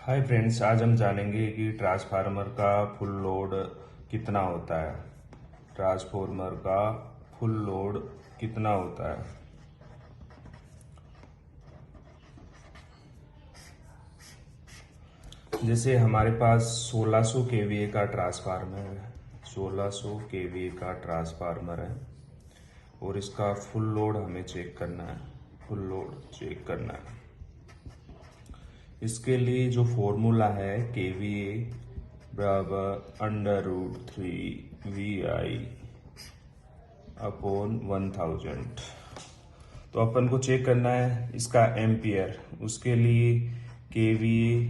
Hi friends, आज हम जानेंगे कि ट्रांसफार्मर का फुल लोड कितना होता है। ट्रांसफार्मर का फुल लोड कितना होता है। जैसे हमारे पास 1600 केवीए का ट्रांसफार्मर है। 1600 केवीए का ट्रांसफार्मर है और इसका फुल लोड हमें चेक करना है। फुल लोड चेक करना है। इसके लिए जो फॉर्मूला है केवीए बराबर √3 VI अपॉन 1000। तो अपन को चेक करना है इसका एम्पियर। उसके लिए केवीए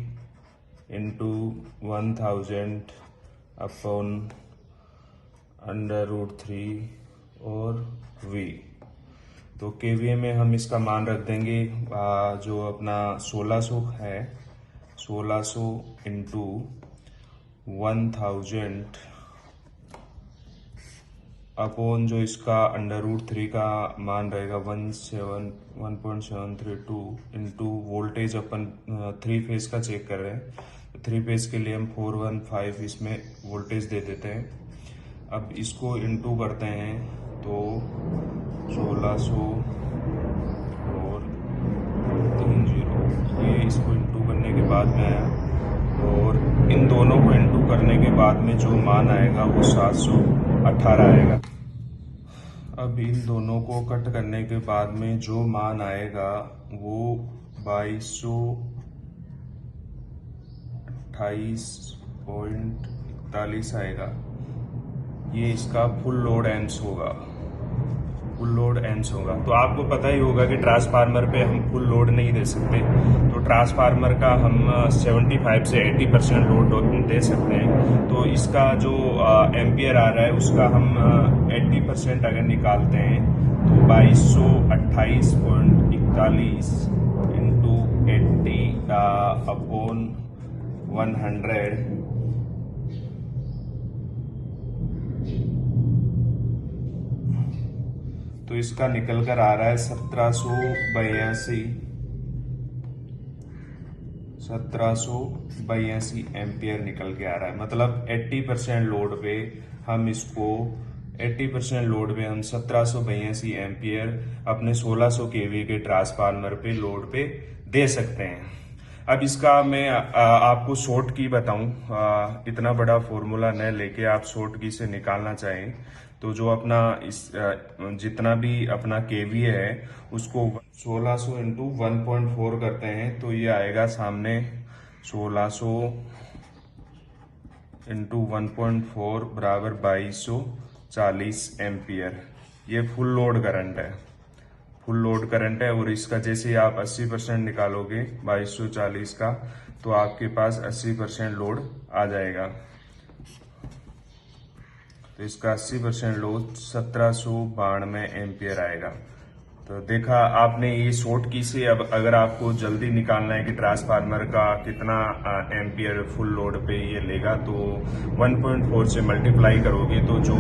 इंटू 1000 अपॉन √3 और V। तो केवीए में हम इसका मान रख देंगे जो अपना 1600 है, 1600 इंटू 1000 अपॉन जो इसका √3 का मान रहेगा 1.732 इंटू वोल्टेज। अपन 3 फेज का चेक कर रहे हैं, 3 फेज के लिए हम 415 इसमें वोल्टेज दे देते हैं। अब इसको इंटू करते हैं तो 1600 और 30, ये इसको इंटू करने के बाद में आया और इन दोनों को इंटू करने के बाद में जो मान आएगा वो 718 आएगा। अब इन दोनों को कट करने के बाद में जो मान आएगा वो 2228.41 आएगा। ये इसका फुल लोड एम्स होगा। फुल लोड एम्स होगा। तो आपको पता ही होगा कि ट्रांसफार्मर पे हम फुल लोड नहीं दे सकते। तो ट्रांसफार्मर का हम 75 से 80% लोड दे सकते हैं। तो इसका जो एम्पियर आ रहा है उसका हम 80% अगर निकालते हैं तो 2228.41 इंटू 80 अपॉन 100 तो इसका निकल कर आ रहा है 1782 एम्पियर निकल के आ रहा है। मतलब 80% लोड पे हम इसको 1782 एम्पियर अपने 1600 केवी के ट्रांसफार्मर पे लोड पे दे सकते हैं। अब इसका मैं आपको शॉर्ट की बताऊं। इतना बड़ा फॉर्मूला न लेके आप शॉर्ट की से निकालना चाहें तो जो अपना जितना भी अपना केवीए है उसको 1600 इंटू 1.4 करते हैं तो ये आएगा सामने 1600 इंटू 1.4 बराबर 2240 एम्पियर। ये फुल लोड करंट है। फुल लोड करंट है और इसका जैसे आप 80% निकालोगे 2240 का तो आपके पास 80% लोड आ जाएगा। तो इसका 80% लोड 1792 एम्पियर आएगा। तो देखा आपने ये शॉर्ट की से। अब अगर आपको जल्दी निकालना है कि ट्रांसफार्मर का कितना एम्पियर फुल लोड पे ये लेगा तो 1.4 से मल्टीप्लाई करोगे तो जो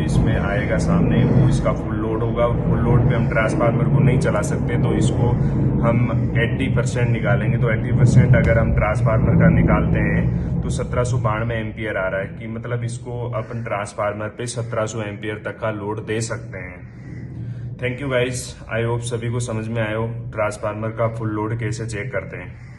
इसमें आएगा सामने वो इसका फुल लोड होगा। फुल लोड पे हम ट्रांसफार्मर को नहीं चला सकते तो इसको हम 80% निकालेंगे। तो 80% अगर हम ट्रांसफार्मर का निकालते हैं तो 1792 एम्पियर आ रहा है कि मतलब इसको अपन ट्रांसफार्मर पे 1700 एम्पियर तक का लोड दे सकते हैं। Thank you guys, I hope सभी को समझ में आया हो ट्रांसफार्मर का फुल लोड कैसे चेक करते हैं।